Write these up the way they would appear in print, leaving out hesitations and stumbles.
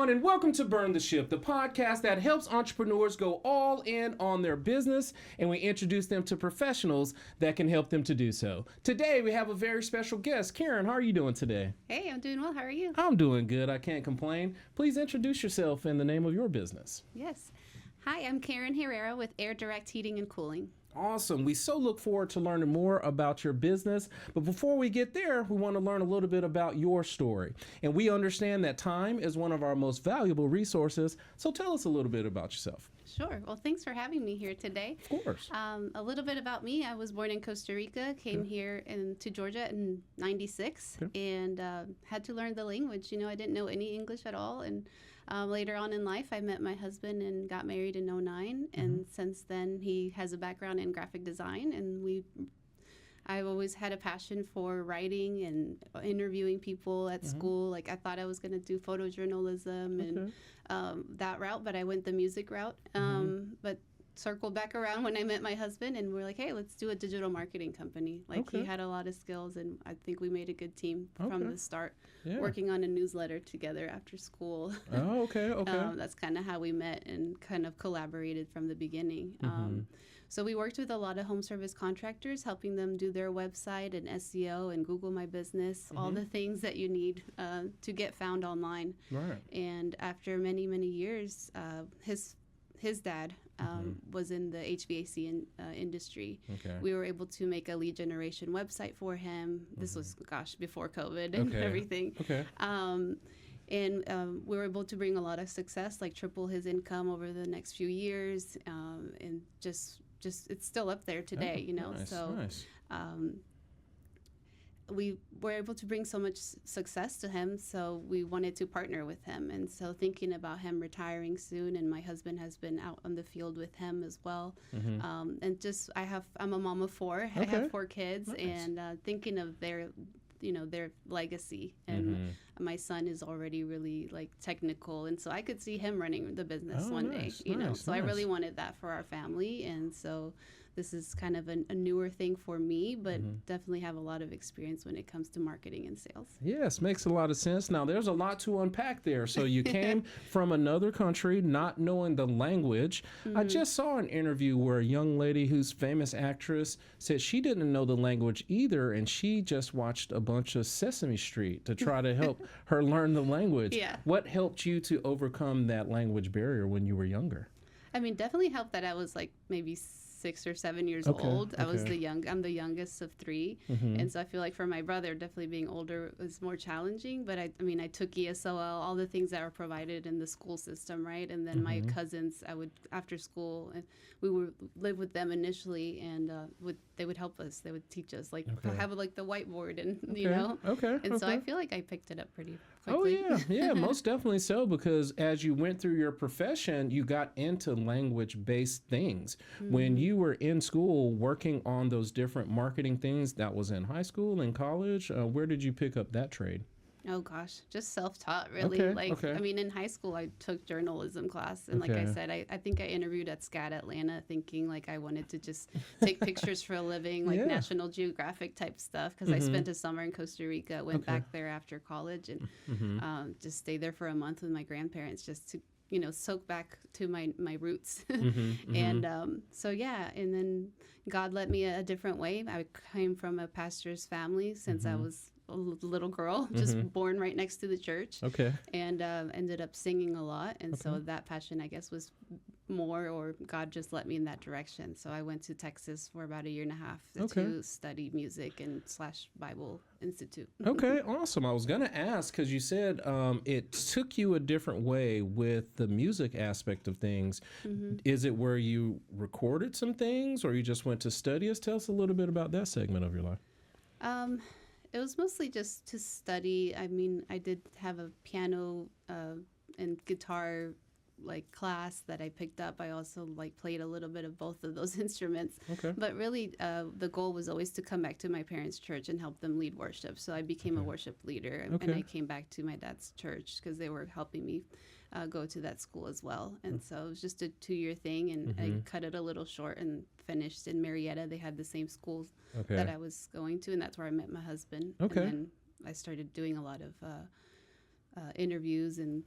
everyone, and welcome to Burn the Ship, the podcast that helps entrepreneurs go all in on their business, and we introduce them to professionals that can help them to do so. Today, we have a very special guest. Keren, how are you doing today? Hey, I'm doing well. How are you? I'm doing good. I can't complain. Please introduce yourself and the name of your business. Yes. Hi, I'm Keren Herrera with Airdirect Heating and Cooling. Awesome. We so look forward to learning more about your business. But before we get there, we want to learn a little bit about your story. And we understand that time is one of our most valuable resources. So tell us a little bit about yourself. Sure. Well, thanks for having me here today. Of course. A little bit about me. I was born in Costa Rica, came here to Georgia in 96, and had to learn the language. You know, I didn't know any English at all. And later on in life, I met my husband and got married in 09. And since then, he has a background in graphic design. And I've always had a passion for writing and interviewing people at school. Like, I thought I was going to do photojournalism and that route, but I went the music route. But circled back around when I met my husband, and we're like, hey, let's do a digital marketing company. Like, he had a lot of skills, and I think we made a good team from the start, working on a newsletter together after school. Oh, okay. That's kind of how we met and kind of collaborated from the beginning. So we worked with a lot of home service contractors, helping them do their website and SEO and Google My Business, all the things that you need to get found online. Right. And after many, many years, his dad was in the HVAC industry. Okay. We were able to make a lead generation website for him. This was, before COVID and everything. Okay. And we were able to bring a lot of success, like triple his income over the next few years, and just it's still up there today, you know. Nice, so nice. We were able to bring so much success to him, so we wanted to partner with him. And so thinking about him retiring soon, and my husband has been out on the field with him as well. And just I'm a mom of four. I have 4 kids, and thinking of their legacy. And my son is already really like technical, and so I could see him running the business one day, you know. So I really wanted that for our family, and so this is kind of a newer thing for me, but definitely have a lot of experience when it comes to marketing and sales. Yes, makes a lot of sense. Now, there's a lot to unpack there. So you came from another country, not knowing the language. I just saw an interview where a young lady who's famous actress said she didn't know the language either, and she just watched a bunch of Sesame Street to try to help her learn the language. Yeah. What helped you to overcome that language barrier when you were younger? I mean, definitely helped that I was like maybe 6 or 7 years old. I'm the youngest of 3. And so I feel like for my brother, definitely being older was more challenging. But I took ESOL, all the things that were provided in the school system, right? And then my cousins, I would, after school, and we would live with them initially, and they would help us. They would teach us, like, have like the whiteboard, and you know. And so I feel like I picked it up pretty quickly. Oh, yeah, most definitely so, because as you went through your profession, you got into language-based things. When you were in school working on those different marketing things, that was in high school and college, where did you pick up that trade? Oh, gosh, just self-taught, really. I mean, in high school, I took journalism class. And like I said, I think I interviewed at SCAD Atlanta thinking like I wanted to just take pictures for a living, like National Geographic type stuff, because I spent a summer in Costa Rica, went back there after college, and just stayed there for a month with my grandparents just to, you know, soak back to my roots. And so, yeah, and then God led me a different way. I came from a pastor's family since I was a little girl, just born right next to the church. And ended up singing a lot. And so that passion, I guess, was more, or God just led me in that direction. So I went to Texas for about a year and a half to study music and / Bible Institute. Okay, awesome. I was going to ask, because you said it took you a different way with the music aspect of things. Is it where you recorded some things, or you just went to study us? Tell us a little bit about that segment of your life. It was mostly just to study. I mean, I did have a piano and guitar like class that I picked up. I also like played a little bit of both of those instruments. But really, the goal was always to come back to my parents' church and help them lead worship. So I became a worship leader, and I came back to my dad's church because they were helping me go to that school as well. And so it was just a 2-year thing, and I cut it a little short and finished in Marietta. They had the same school that I was going to, and that's where I met my husband. And then I started doing a lot of interviews and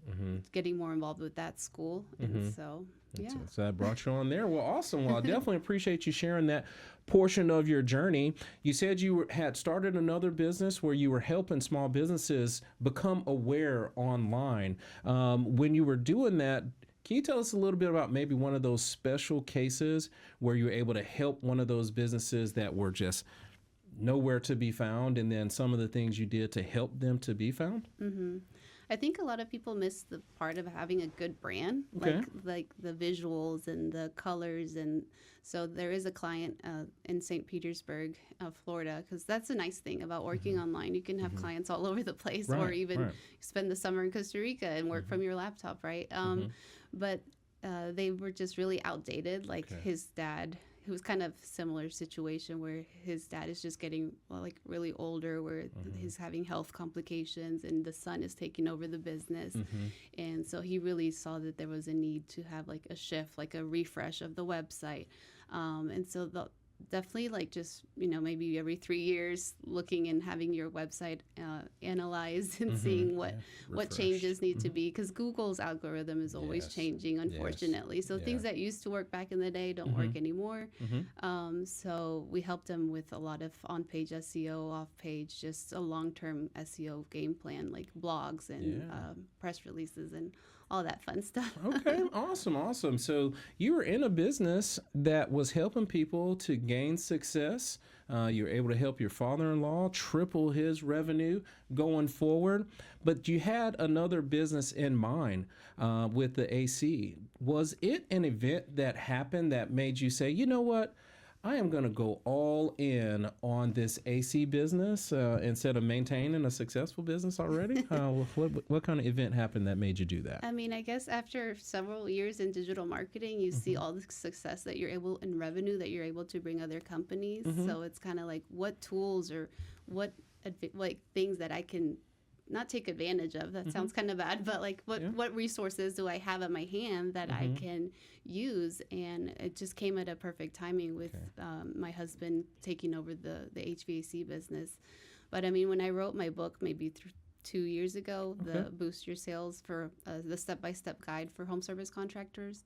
getting more involved with that school. And so, yeah. So that brought you on there. Well, awesome. Well, I definitely appreciate you sharing that portion of your journey. You said you had started another business where you were helping small businesses become aware online. When you were doing that, can you tell us a little bit about maybe one of those special cases where you were able to help one of those businesses that were just nowhere to be found, and then some of the things you did to help them to be found? I think a lot of people miss the part of having a good brand, like the visuals and the colors. And so there is a client in St. Petersburg, Florida, because that's a nice thing about working online. You can have clients all over the place, or even spend the summer in Costa Rica and work from your laptop, right? But they were just really outdated. Like his dad, who was kind of similar situation where his dad is just getting like really older, where he's having health complications, and the son is taking over the business. And so he really saw that there was a need to have like a shift, like a refresh of the website. And so definitely like just, maybe every 3 years looking and having your website analyzed and seeing what changes need to be, because Google's algorithm is always changing, unfortunately. So things that used to work back in the day don't work anymore. So we helped them with a lot of on-page SEO, off-page, just a long-term SEO game plan, like blogs and press releases and all that fun stuff. Okay, awesome. So you were in a business that was helping people to gain success. You were able to help your father-in-law triple his revenue going forward. But you had another business in mind with the AC. Was it an event that happened that made you say, you know what? I am going to go all in on this AC business instead of maintaining a successful business already? What kind of event happened that made you do that? I mean, I guess after several years in digital marketing, you see all the success that you're able in revenue that you're able to bring other companies. So it's kind of like what tools or what things that I can not take advantage of. That sounds kind of bad, but like what resources do I have at my hand that I can use? And it just came at a perfect timing with my husband taking over the HVAC business. But I mean, when I wrote my book, maybe 2 years ago, the Boost Your Sales for the step-by-step guide for home service contractors,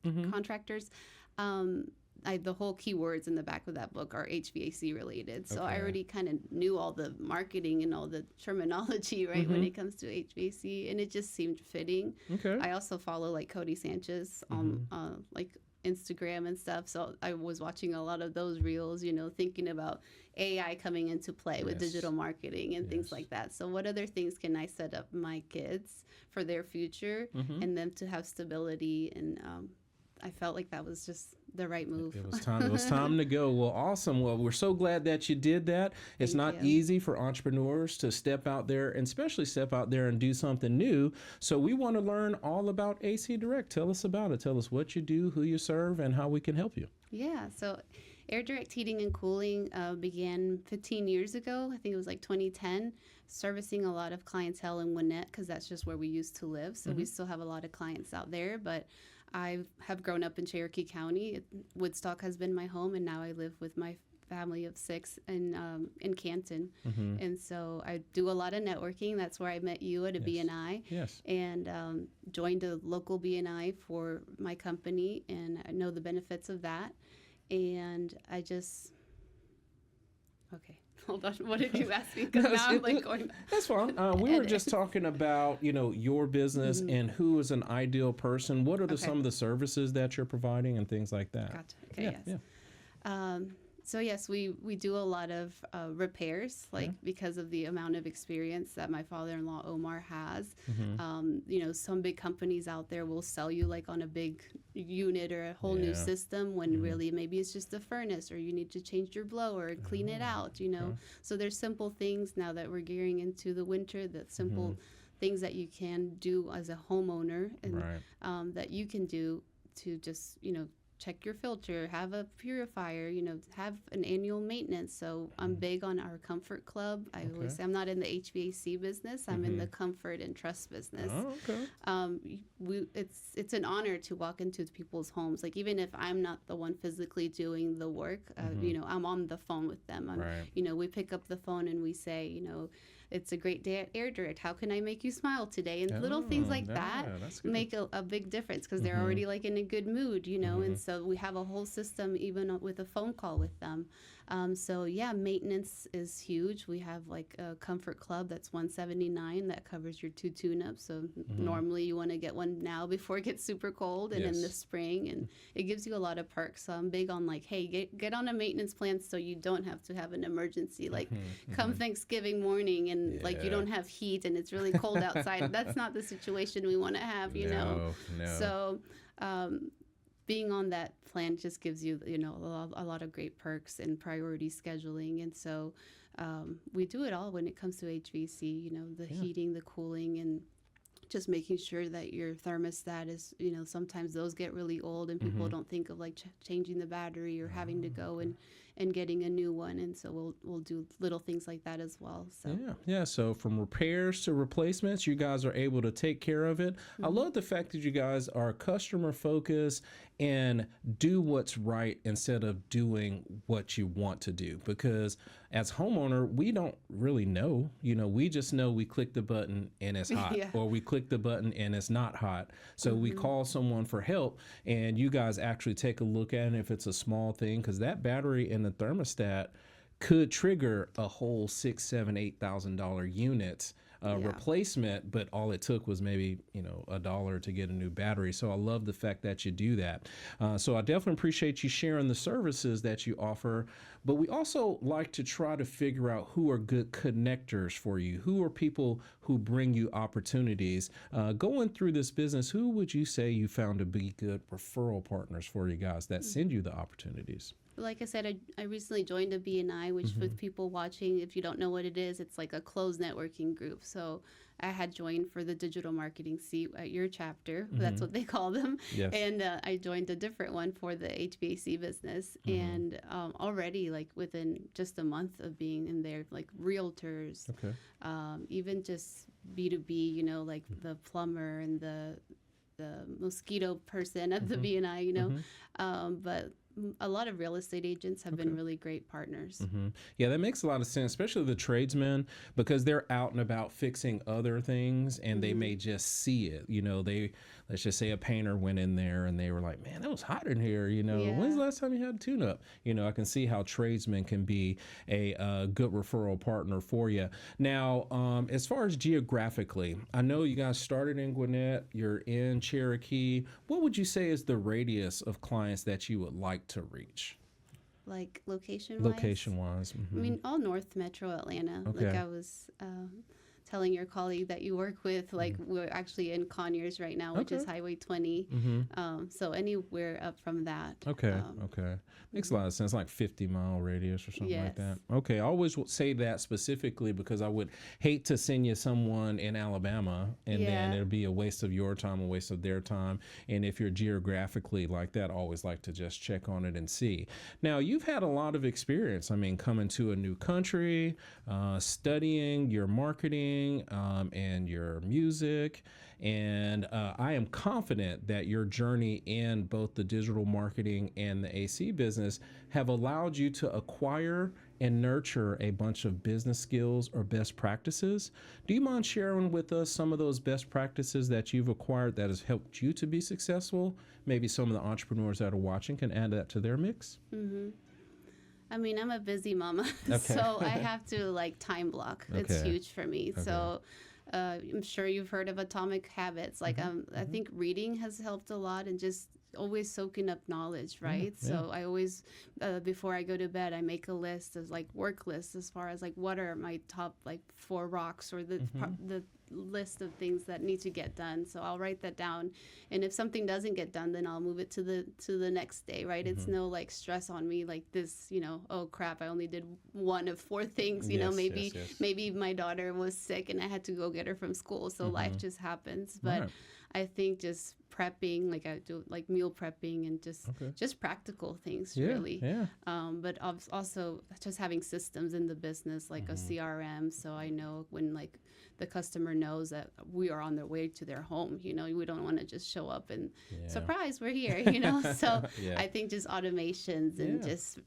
the whole keywords in the back of that book are HVAC related. So I already kind of knew all the marketing and all the terminology, right, when it comes to HVAC, and it just seemed fitting. I also follow like Cody Sanchez on like Instagram and stuff. So I was watching a lot of those reels, thinking about AI coming into play with digital marketing and things like that. So what other things can I set up my kids for their future and them to have stability? And I felt like that was just the right move. It was time to go. Well, awesome. Well, we're so glad that you did that. It's not easy for entrepreneurs to step out there, and especially step out there and do something new. So we want to learn all about AC Direct. Tell us about it. Tell us what you do, who you serve, and how we can help you. Yeah. So Airdirect Heating and Cooling began 15 years ago. I think it was like 2010, servicing a lot of clientele in Gwinnett, because that's just where we used to live. So we still have a lot of clients out there, but I have grown up in Cherokee County. Woodstock has been my home, and now I live with my family of 6 in Canton. And so I do a lot of networking. That's where I met you at a BNI. And joined a local BNI for my company, and I know the benefits of that. And I just... Okay. Hold on. What did you ask me? Because now I'm like going. That's fine. We were just talking about, your business and who is an ideal person. What are some of the services that you're providing and things like that? Gotcha. Okay. So yes, we do a lot of repairs, because of the amount of experience that my father-in-law Omar has. Some big companies out there will sell you like on a big unit or a whole new system, when really maybe it's just a furnace, or you need to change your blower and clean it out. So there's simple things now that we're gearing into the winter. That simple things that you can do as a homeowner, and that you can do to just check your filter, have a purifier, have an annual maintenance. So I'm big on our comfort club. I always say I'm not in the HVAC business. I'm in the comfort and trust business. It's an honor to walk into people's homes. Like, even if I'm not the one physically doing the work, I'm on the phone with them. We pick up the phone and we say, it's a great day at Airdirect. How can I make you smile today? And little things like that make a big difference because they're already like in a good mood, you know. And so we have a whole system even with a phone call with them. So yeah, maintenance is huge. We have like a comfort club that's $179 that covers your 2 tune-ups. So normally you want to get one now before it gets super cold and in the spring, and it gives you a lot of perks. So I'm big on like, hey, get on a maintenance plan so you don't have to have an emergency. Like come Thanksgiving morning and like you don't have heat and it's really cold outside. That's not the situation we want to have, you know. So being on that plan just gives you, you know, a lot of great perks and priority scheduling. And so we do it all when it comes to HVAC, you know, the heating, the cooling, and just making sure that your thermostat is, you know, sometimes those get really old and people don't think of like changing the battery or having to go and getting a new one. And so we'll do little things like that as well. So So from repairs to replacements, you guys are able to take care of it. I love the fact that you guys are customer focused and do what's right instead of doing what you want to do, because as homeowner, we don't really know, you know, we just know we click the button and it's hot or we click the button and it's not hot. So we call someone for help, and you guys actually take a look at it if it's a small thing, because that battery in the thermostat could trigger a whole $6,000, $7,000, $8,000 units replacement, but all it took was maybe, you know, $1 to get a new battery. So I love the fact that you do that. So I definitely appreciate you sharing the services that you offer, but we also like to try to figure out who are good connectors for you. Who are people who bring you opportunities? Going through this business, who would you say you found to be good referral partners for you guys that send you the opportunities? Like I said, I recently joined a BNI, which with people watching, if you don't know what it is, it's like a closed networking group. So I had joined for the digital marketing seat at your chapter. That's what they call them. Yes. And I joined a different one for the HVAC business. And already, like within just a month of being in there, like realtors, even just B2B, you know, like the plumber and the mosquito person at the BNI, you know, but a lot of real estate agents have been really great partners. Yeah, that makes a lot of sense, especially the tradesmen, because they're out and about fixing other things and they may just see it. You know, let's just say a painter went in there and they were like, man, it was hot in here. You know, when's the last time you had a tune-up? You know, I can see how tradesmen can be a good referral partner for you. Now, as far as geographically, I know you guys started in Gwinnett, you're in Cherokee. What would you say is the radius of clients that you would like to reach? Like location-wise? I mean, all North Metro Atlanta. Like I was telling your colleague that you work with, like we're actually in Conyers right now, which is Highway 20. So anywhere up from that. Makes a lot of sense, like 50-mile radius or something like that. I always say that specifically because I would hate to send you someone in Alabama and then it'll be a waste of your time, a waste of their time. And if you're geographically like that, I always like to just check on it and see. Now, you've had a lot of experience. I mean, coming to a new country, studying your marketing, and your music. And I am confident that your journey in both the digital marketing and the AC business have allowed you to acquire and nurture a bunch of business skills or best practices. Do you mind sharing with us some of those best practices that you've acquired that has helped you to be successful? Maybe some of the entrepreneurs that are watching can add that to their mix. I mean, I'm a busy mama, so I have to like time block. It's huge for me. So I'm sure you've heard of Atomic Habits. Like I think reading has helped a lot, and just always soaking up knowledge, right? So I always, before I go to bed, I make a list of like work lists as far as like what are my top like 4 rocks or the list of things that need to get done. So I'll write that down, and if something doesn't get done, then I'll move it to the next day, right? It's no like stress on me like this, you know, oh crap, I only did 1 of 4 things, you know, maybe my daughter was sick and I had to go get her from school, so life just happens. But I think just prepping, like I do like meal prepping and just practical things, really. Yeah. But also just having systems in the business, like a CRM, so I know when like the customer knows that we are on their way to their home. You know, we don't want to just show up and surprise, we're here. You know, so I think just automations and just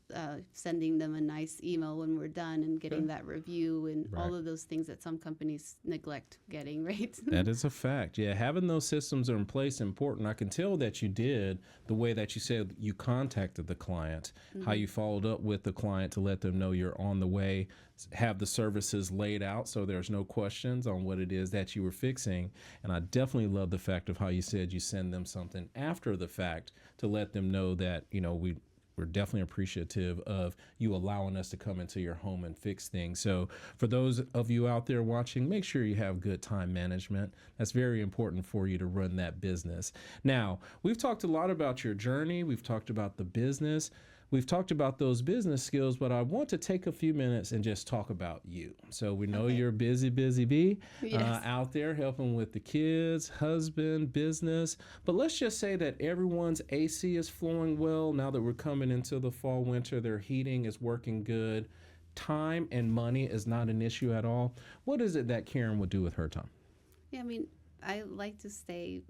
sending them a nice email when we're done and getting that review and all of those things that some companies neglect getting, right? That is a fact. Yeah, having those systems are in place important. I can tell that you did the way that you said you contacted the client, how you followed up with the client to let them know you're on the way, have the services laid out so there's no questions on what it is that you were fixing. And I definitely love the fact of how you said you send them something after the fact to let them know that, you know, we're definitely appreciative of you allowing us to come into your home and fix things. So for those of you out there watching, make sure you have good time management. That's very important for you to run that business. Now, we've talked a lot about your journey. We've talked about the business. We've talked about those business skills, but I want to take a few minutes and just talk about you. So we know you're a busy bee out there helping with the kids, husband, business. But let's just say that everyone's AC is flowing well. Now that we're coming into the fall, winter, their heating is working good. Time and money is not an issue at all. What is it that Keren would do with her time? Yeah, I mean, I like to stay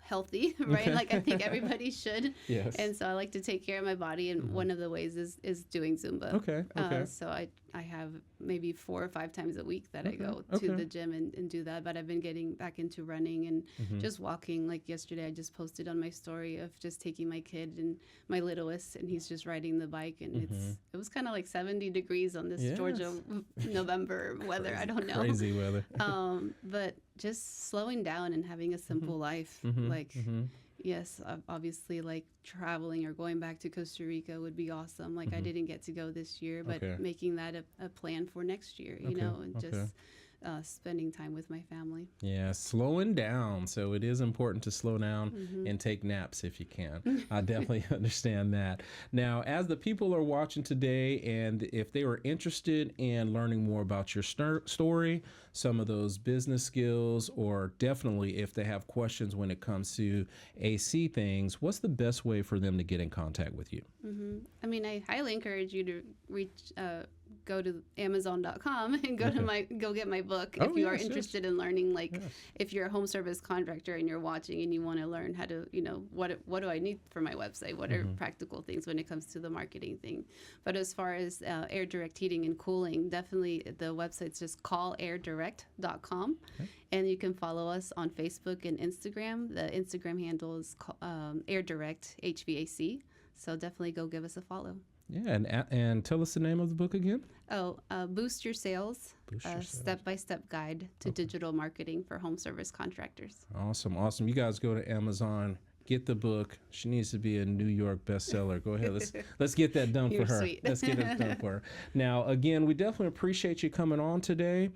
healthy, right? Like I think everybody should. Yes. And so I like to take care of my body, and one of the ways is doing Zumba. Okay. So I have maybe 4 or 5 times a week that I go to the gym and do that. But I've been getting back into running and just walking. Like yesterday, I just posted on my story of just taking my kid and my littlest, and he's just riding the bike, and it was kind of like 70 degrees on this Georgia November weather. I don't know. Crazy weather. But just slowing down and having a simple life. Like, yes, obviously, like traveling or going back to Costa Rica would be awesome. Like, I didn't get to go this year, but making that a plan for next year, you know, and just spending time with my family. Yeah, slowing down. So it is important to slow down and take naps if you can. I definitely understand that. Now, as the people are watching today, and if they were interested in learning more about your story, some of those business skills, or definitely if they have questions when it comes to AC things, what's the best way for them to get in contact with you? I mean, I highly encourage you to go to Amazon.com and go get my book if you are interested in learning. Like, if you're a home service contractor and you're watching and you want to learn how to, you know, what do I need for my website? What are practical things when it comes to the marketing thing? But as far as Airdirect Heating and Cooling, definitely the website's just callairdirect.com. And you can follow us on Facebook and Instagram. The Instagram handle is Airdirect HVAC. So definitely go give us a follow. Yeah, and tell us the name of the book again. Boost Your Sales, step-by-step guide to digital marketing for home service contractors. Awesome. You guys go to Amazon, get the book. She needs to be a New York bestseller. Go ahead, let's get that done for her. Sweet. Let's get it done for her. Now, again, we definitely appreciate you coming on today.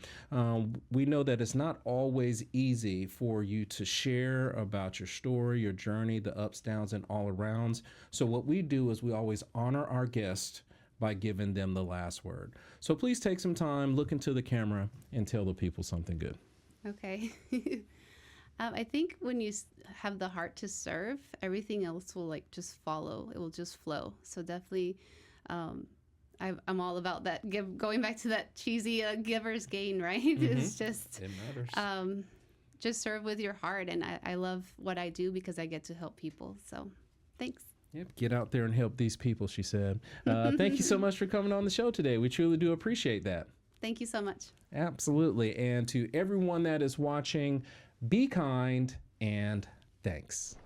We know that it's not always easy for you to share about your story, your journey, the ups, downs, and all arounds. So what we do is we always honor our guests by giving them the last word. So please take some time, look into the camera, and tell the people something good. Okay. I think when you have the heart to serve, everything else will like just follow. It will just flow. So definitely, I'm all about that. Going back to that cheesy giver's gain, right? It's just it matters. Just serve with your heart, and I love what I do because I get to help people. So, thanks. Yep, get out there and help these people, she said. Thank you so much for coming on the show today. We truly do appreciate that. Thank you so much. Absolutely. And to everyone that is watching, be kind and thanks.